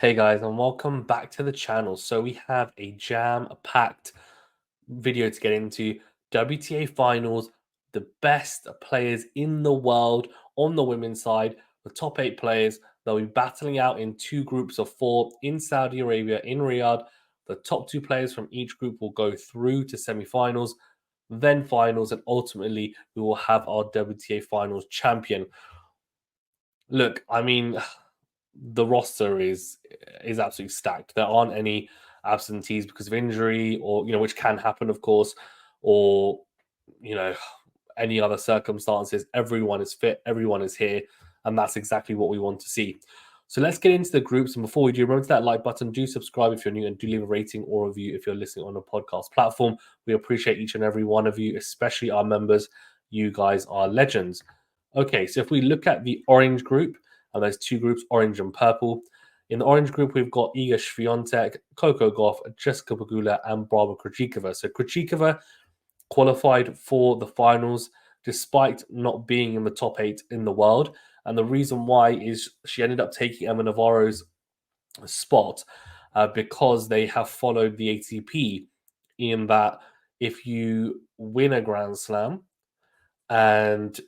Hey guys, and welcome back to the channel. So we have a jam-packed video to get into. WTA Finals, the best players in the world on the women's side, the top 8 players. They'll be battling out in 2 groups of 4 in Saudi Arabia, in Riyadh. The top 2 players from each group will go through to semi-finals, then finals, and ultimately we will have our WTA Finals champion. Look, I mean, the roster is absolutely stacked. There aren't any absentees because of injury, or which can happen, of course, or you know, any other circumstances. Everyone is fit, everyone is here, and that's exactly what we want to see. So let's get into the groups. And before we do, remember that like button, do subscribe if you're new, and do leave a rating or review if you're listening on a podcast platform. We appreciate each and every one of you, especially our members. You guys are legends. Okay, so if we look at the orange group, and there's 2 groups, orange and purple. In the orange group, we've got Iga Swiatek, Coco Gauff, Jessica Pegula, and Barbara Krejcikova. So Krejcikova qualified for the finals despite not being in the top 8 in the world. And the reason why is she ended up taking Emma Navarro's spot because they have followed the ATP in that if you win a Grand Slam and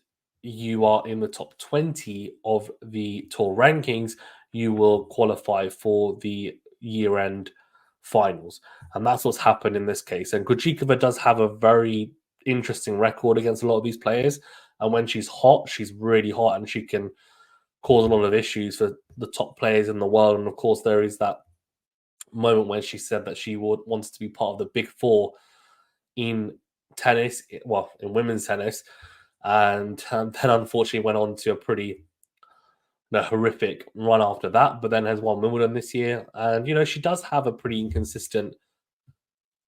you are in the top 20 of the tour rankings, you will qualify for the year-end finals. And that's what's happened in this case. And Krejcikova does have a very interesting record against a lot of these players. And when she's hot, she's really hot, and she can cause a lot of issues for the top players in the world. And of course, there is that moment when she said that she wants to be part of the big 4 in tennis, well, in women's tennis, and then unfortunately went on to a pretty horrific run after that, but then has won Wimbledon this year. And, she does have a pretty inconsistent,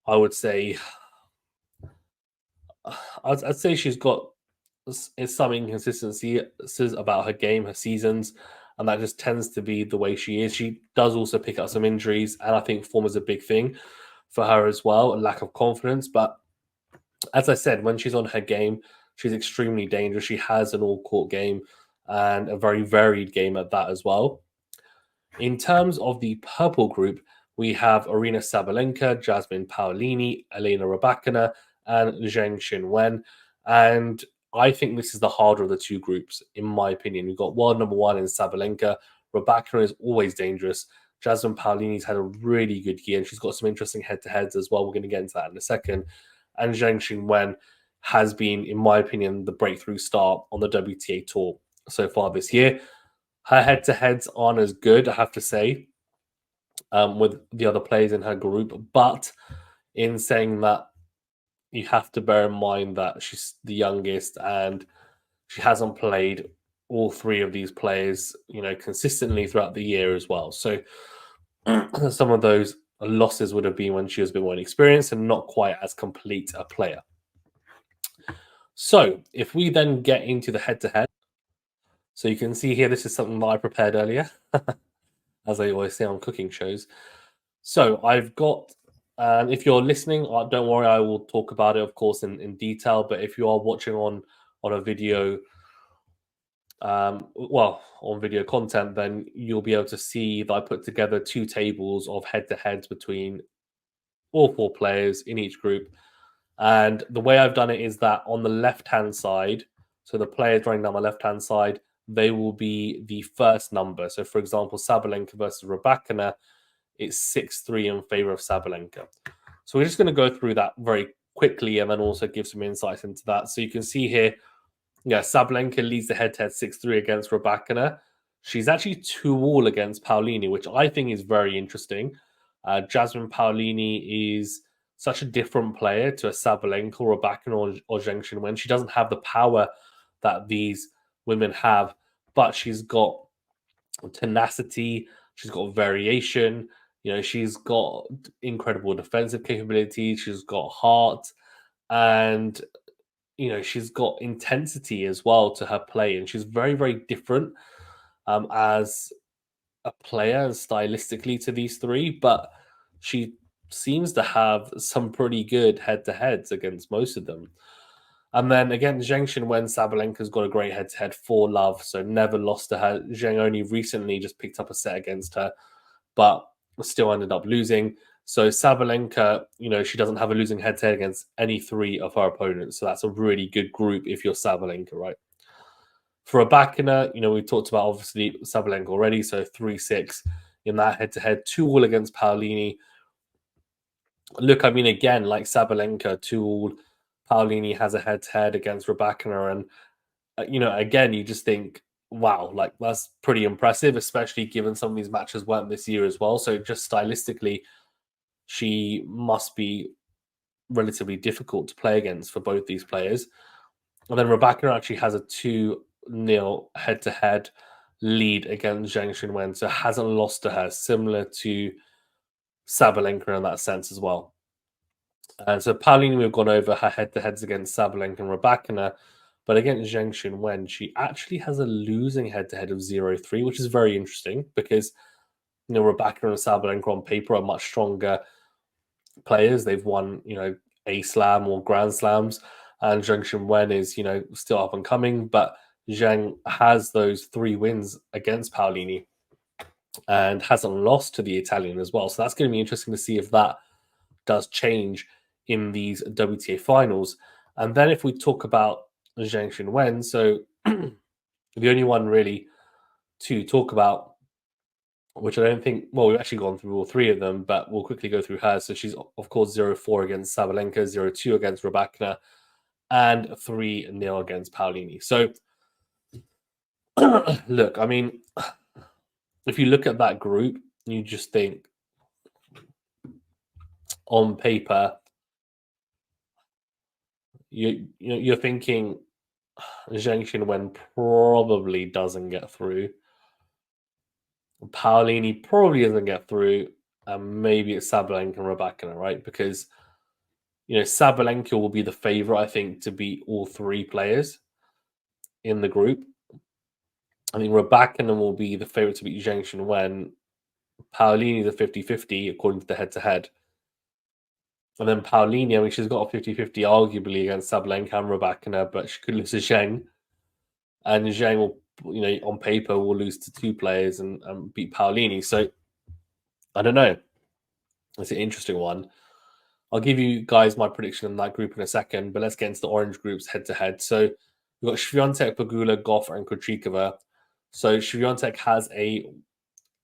I would say, I'd say she's got some inconsistencies about her game, her seasons, and that just tends to be the way she is. She does also pick up some injuries, and I think form is a big thing for her as well, a lack of confidence. But as I said, when she's on her game, she's extremely dangerous. She has an all-court game and a very varied game at that as well. In terms of the purple group, we have Arina Sabalenka, Jasmine Paolini, Elena Rybakina, and Zheng Xinwen. And I think this is the harder of the 2 groups, in my opinion. We've got world number 1 in Sabalenka. Rybakina is always dangerous. Jasmine Paolini's had a really good year, and she's got some interesting head-to-heads as well. We're going to get into that in a second. And Zheng Xinwen has been, in my opinion, the breakthrough star on the WTA Tour so far this year. Her head-to-heads aren't as good, I have to say, with the other players in her group. But in saying that, you have to bear in mind that she's the youngest and she hasn't played all 3 of these players, consistently throughout the year as well. So some of those losses would have been when she was a bit more inexperienced and not quite as complete a player. So if we then get into the head-to-head, so you can see here, this is something that I prepared earlier, as I always say on cooking shows. So I've got, and if you're listening, don't worry, I will talk about it, of course, in detail. But if you are watching on a video, on video content, then you'll be able to see that I put together 2 tables of head-to-heads between all 4 players in each group. And the way I've done it is that on the left-hand side, so the players running down my left-hand side, they will be the first number. So, for example, Sabalenka versus Rybakina, it's 6-3 in favor of Sabalenka. So we're just going to go through that very quickly and then also give some insights into that. So you can see here, Sabalenka leads the head-to-head 6-3 against Rybakina. She's actually 2-all against Paolini, which I think is very interesting. Jasmine Paolini is such a different player to a Sabalenka or Rybakina or Zheng Xinwen. She doesn't have the power that these women have, but she's got tenacity, she's got variation, she's got incredible defensive capability, she's got heart, and she's got intensity as well to her play, and she's very, very different as a player and stylistically to these 3, but she seems to have some pretty good head-to-heads against most of them. And then again, Zheng Xinwen, Sabalenka's got a great head-to-head 4-love, so never lost to her. Zheng only recently just picked up a set against her. but still ended up losing. So Sabalenka, she doesn't have a losing head-to-head against any three of her opponents. So that's a really good group if you're Sabalenka, right? For Rybakina, we talked about obviously Sabalenka already, so 3-6 in that head-to-head, 2-all against Paolini. Look, I mean, again, like Sabalenka, 2-all. Paolini has a head-to-head against Rybakina, and again, you just think, wow, like that's pretty impressive, especially given some of these matches weren't this year as well. So just stylistically, she must be relatively difficult to play against for both these players. And then Rybakina actually has a 2-0 head-to-head lead against Zheng Xinwen, so hasn't lost to her, similar to Sabalenka in that sense as well. And so Paolini, we've gone over her head-to-heads against Sabalenka and Rybakina, but against Zheng Xinwen, she actually has a losing head-to-head of 0-3, which is very interesting because Rybakina and Sabalenka on paper are much stronger players. They've won a slam or grand slams, and Zheng Xinwen is still up and coming, but Zheng has those 3 wins against Paolini and hasn't lost to the Italian as well. So that's going to be interesting to see if that does change in these WTA finals. And then if we talk about Zheng Xinwen, so the only one really to talk about, which I don't think, well, we've actually gone through all 3 of them, but we'll quickly go through her. So she's, of course, 0-4 against Sabalenka, 0-2 against Rybakina, and 3-0 against Paolini. So, look, I mean, if you look at that group, you just think, on paper, you're thinking Zheng Xinwen probably doesn't get through. Paolini probably doesn't get through, and maybe it's Sabalenka and Rybakina, right? Because Sabalenka will be the favorite, I think, to beat all 3 players in the group. I think Rybakina will be the favorite to beat Zheng Xinwen. Paolini is a 50-50 according to the head-to-head. And then Paolini, I mean, she's got a 50-50 arguably against Sabalenka and Rybakina, but she could lose to Zheng. And Zheng will, on paper, will lose to 2 players and beat Paolini. So, I don't know. It's an interesting one. I'll give you guys my prediction in that group in a second, but let's get into the orange groups head-to-head. So, we've got Swiatek, Pegula, Gauff, and Krejcikova. So, Swiatek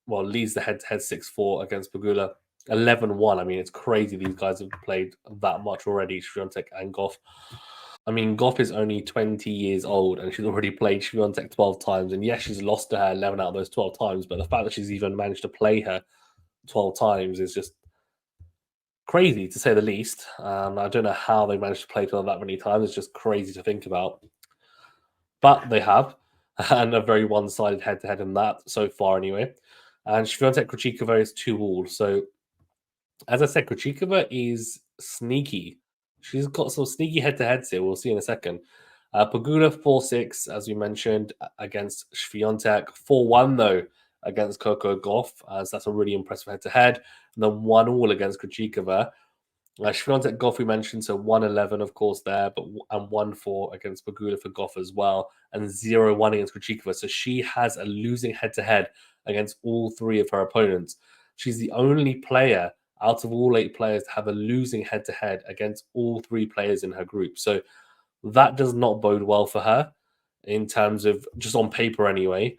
leads the head-to-head 6-4 against Pegula. 11-1. I mean, it's crazy these guys have played that much already, Swiatek and Gauff. I mean, Gauff is only 20 years old and she's already played Swiatek 12 times. And yes, she's lost to her 11 out of those 12 times, but the fact that she's even managed to play her 12 times is just crazy, to say the least. I don't know how they managed to play her that many times. It's just crazy to think about. But they have, and a very one-sided head-to-head in that so far anyway. And Swiatek Krejcikova is 2-all. So, as I said, Krejcikova is sneaky. She's got some sneaky head-to-heads here. We'll see in a second. Pegula 4-6, as we mentioned, against Swiatek. 4-1, though, against Coco Gauff, as that's a really impressive head-to-head. And then 1-all against Krejcikova. Swiatek Gauff, we mentioned, so 1-11, of course, there, and 1-4 against Pegula for Gauff as well, and 0-1 against Krejcikova. So she has a losing head-to-head against all 3 of her opponents. She's the only player out of all 8 players to have a losing head-to-head against all 3 players in her group. So that does not bode well for her in terms of just on paper anyway.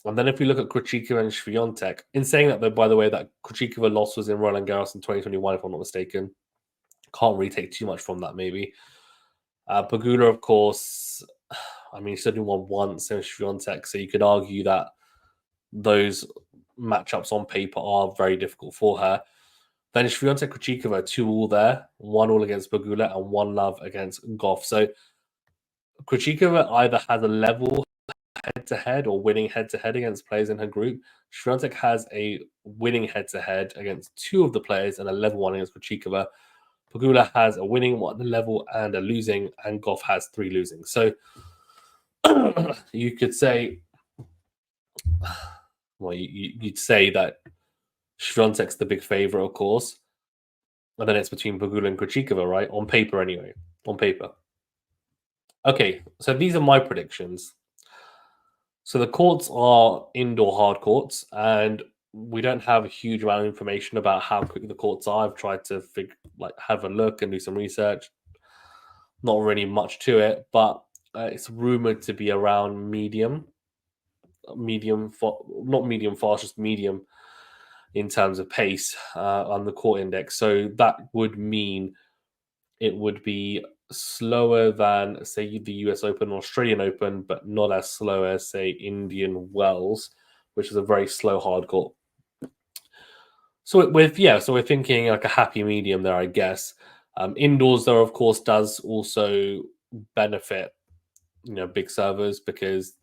And then if we look at Krejcikova and Swiatek, in saying that, though, by the way, that Krejcikova loss was in Roland Garros in 2021, if I'm not mistaken. Can't really take too much from that, maybe. Pegula, of course, I mean, she's only won once in Swiatek, so you could argue that those matchups on paper are very difficult for her. Then Swiatek Krejcikova, 2-all there, 1-all against Pegula, and 1-love against Gauff. So Krejcikova either has a level head-to-head or winning head-to-head against players in her group. Swiatek has a winning head-to-head against 2 of the players and a level 1 against Krejcikova. Pegula has a winning level and a losing, and Gauff has 3 losing. So you could say, well, you'd say that Swiatek's the big favorite, of course, and then it's between Pegula and Krejcikova, right? On paper, anyway. On paper. Okay, so these are my predictions. So the courts are indoor hard courts, and we don't have a huge amount of information about how quick the courts are. I've tried to have a look and do some research. Not really much to it, but it's rumored to be around not medium fast, just medium in terms of pace on the court index. So that would mean it would be slower than, say, the US Open or Australian Open, but not as slow as, say, Indian Wells, which is a very slow hard court. So we're thinking like a happy medium there, I guess. Indoors, though, of course, does also benefit big servers because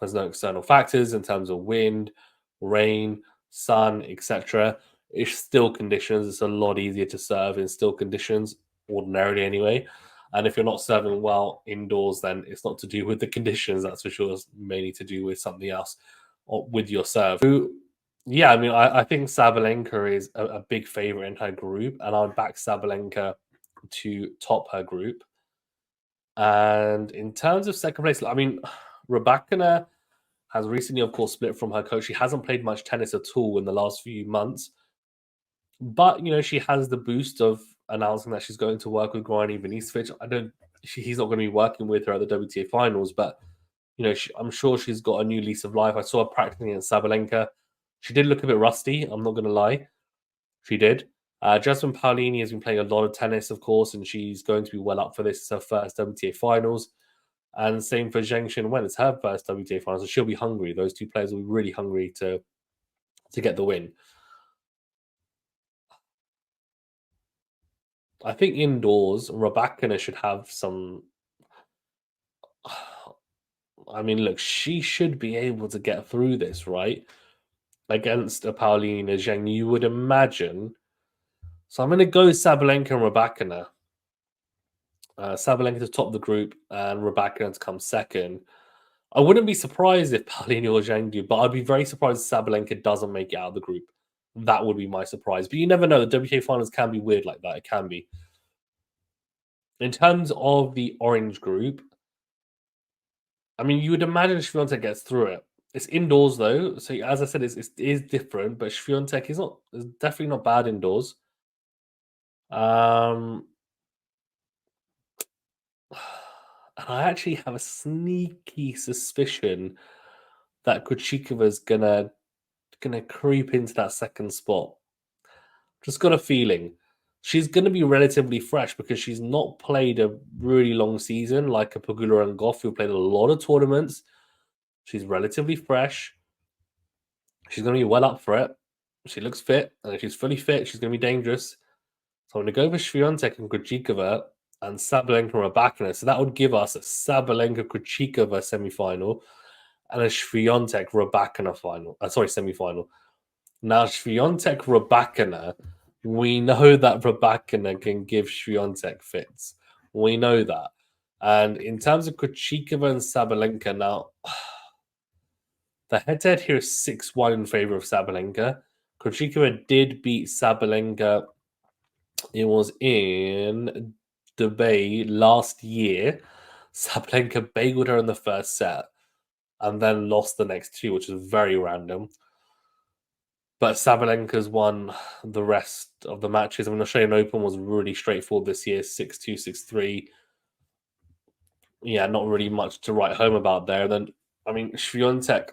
there's no external factors in terms of wind, rain, sun, etc. It's still conditions. It's a lot easier to serve in still conditions ordinarily anyway. And if you're not serving well indoors, then it's not to do with the conditions. That's for sure. It's mainly to do with something else or with your serve. So, yeah, I mean, I think Sabalenka is a big favorite in her group, and I would back Sabalenka to top her group. And in terms of second place, I mean, Rybakina has recently, of course, split from her coach. She hasn't played much tennis at all in the last few months. But, she has the boost of announcing that she's going to work with Grani Vinicevic. He's not going to be working with her at the WTA Finals, but, I'm sure she's got a new lease of life. I saw her practicing in Sabalenka. She did look a bit rusty, I'm not going to lie. She did. Jasmine Paolini has been playing a lot of tennis, of course, and she's going to be well up for this. It's her first WTA Finals. And same for Zheng Wen. It's her first WTA Finals, so she'll be hungry. Those two players will be really hungry to get the win. I think indoors, Rybakina should have some. I mean, look, she should be able to get through this, right? Against a Paolina Zheng, you would imagine. So I'm going to go Sabalenka and Rybakina. Sabalenka to top the group and Rybakina to come second. I wouldn't be surprised if Paolini or Zheng do, but I'd be very surprised if Sabalenka doesn't make it out of the group. That would be my surprise. But you never know. The WTA Finals can be weird like that. It can be. In terms of the orange group, I mean, you would imagine Swiatek gets through it. It's indoors though, so as I said, it is different. But Swiatek is definitely not bad indoors. And I actually have a sneaky suspicion that Krejcikova is gonna creep into that second spot. Just got a feeling she's gonna be relatively fresh because she's not played a really long season like a Pegula and Gauff who played a lot of tournaments. She's relatively fresh. She's gonna be well up for it. She looks fit, and if she's fully fit, she's gonna be dangerous. So I'm gonna go for Swiatek and Krejcikova and Sabalenka and Rybakina. So that would give us a Sabalenka Krejcikova semi-final and a Swiatek Rybakina final. Semi-final. Now Swiatek Rybakina, we know that Rybakina can give Swiatek fits. We know that. And in terms of Krejcikova and Sabalenka, now the head-to-head here is 6-1 in favor of Sabalenka. Krejcikova did beat Sabalenka. It was in Dubai last year. Sabalenka bageled her in the first set and then lost the next two, which is very random. But Sabalenka's won the rest of the matches. I mean, Australian Open was really straightforward this year, 6-2, 6-3. Yeah, not really much to write home about there. Then, I mean, Swiatek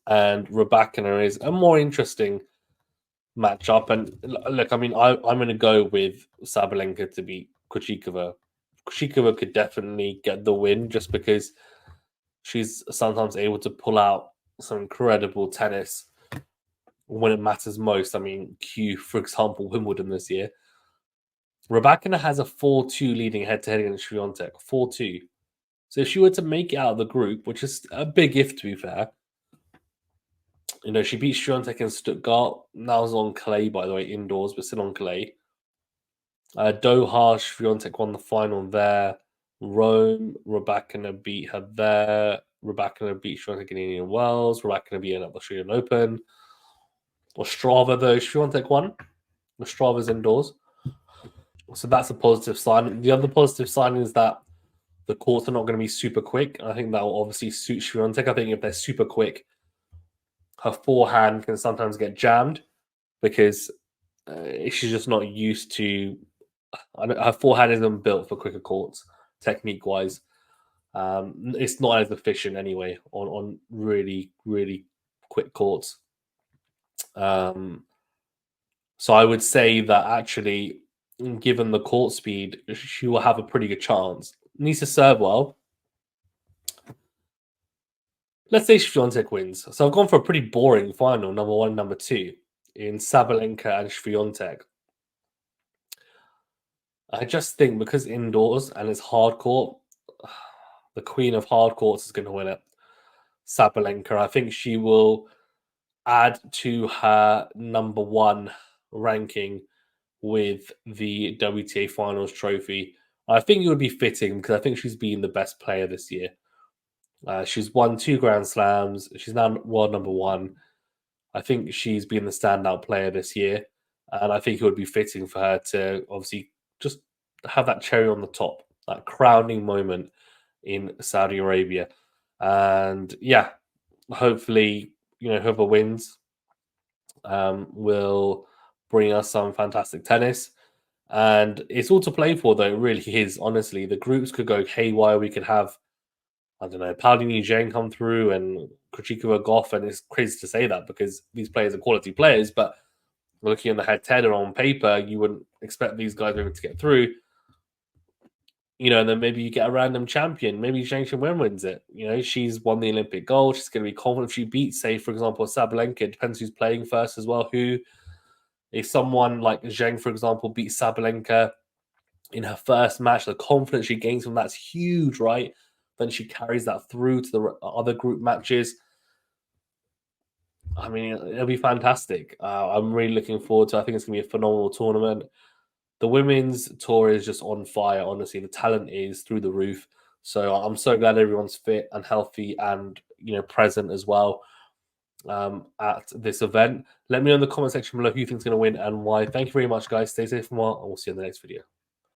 and Rybakina is a more interesting matchup. And look, I mean, I'm going to go with Sabalenka to beat Krejcikova. Krejcikova could definitely get the win just because she's sometimes able to pull out some incredible tennis when it matters most. I mean, for example, Wimbledon this year. Rybakina has a 4-2 leading head-to-head against Swiatek. 4-2. So if she were to make it out of the group, which is a big if to be fair, she beat Swiatek in Stuttgart. That was on clay, by the way, indoors, but still on clay. Doha, Swiatek won the final there. Rome, Rybakina beat her there. Rybakina beat Swiatek in Indian Wells. Rybakina beat her at the Australian Open. Ostrava, though, Swiatek won. Ostrava's indoors. So that's a positive sign. The other positive sign is that the courts are not going to be super quick. I think that will obviously suit Swiatek. I think if they're super quick, her forehand can sometimes get jammed because she's just not used to. Her forehand isn't built for quicker courts, technique wise. It's not as efficient anyway on really quick courts. So I would say that actually, given the court speed, she will have a pretty good chance. Needs to serve well. Let's say Swiatek wins. So I've gone for a pretty boring final, number one, number two, in Sabalenka and Swiatek. I just think because indoors and it's hard court, the queen of hard courts is going to win it. Sabalenka. I think she will add to her number one ranking with the WTA Finals trophy. I think it would be fitting because I think she's been the best player this year. She's won 2 Grand Slams. She's now world number one. I think she's been the standout player this year. And I think it would be fitting for her to obviously just have that cherry on the top, that crowning moment in Saudi Arabia. And yeah, hopefully, whoever wins will bring us some fantastic tennis. And it's all to play for, though. It really is. Honestly, the groups could go haywire. We could have, I don't know, Paolini, Zheng come through, and Krejcikova, Gauff, and it's crazy to say that because these players are quality players. But looking on the head-to-head or on paper, you wouldn't expect these guys maybe to get through. And then maybe you get a random champion. Maybe Zheng Wen wins it. She's won the Olympic gold. She's going to be confident if she beats, say, for example, Sabalenka. It depends who's playing first as well. If someone like Zheng, for example, beats Sabalenka in her first match, the confidence she gains from that's huge, right? Then she carries that through to the other group matches. I mean, it'll be fantastic. I'm really looking forward to it. I think it's going to be a phenomenal tournament. The women's tour is just on fire, honestly. The talent is through the roof. So I'm so glad everyone's fit and healthy and, present as well at this event. Let me know in the comment section below who you think is going to win and why. Thank you very much, guys. Stay safe and well, and we'll see you in the next video.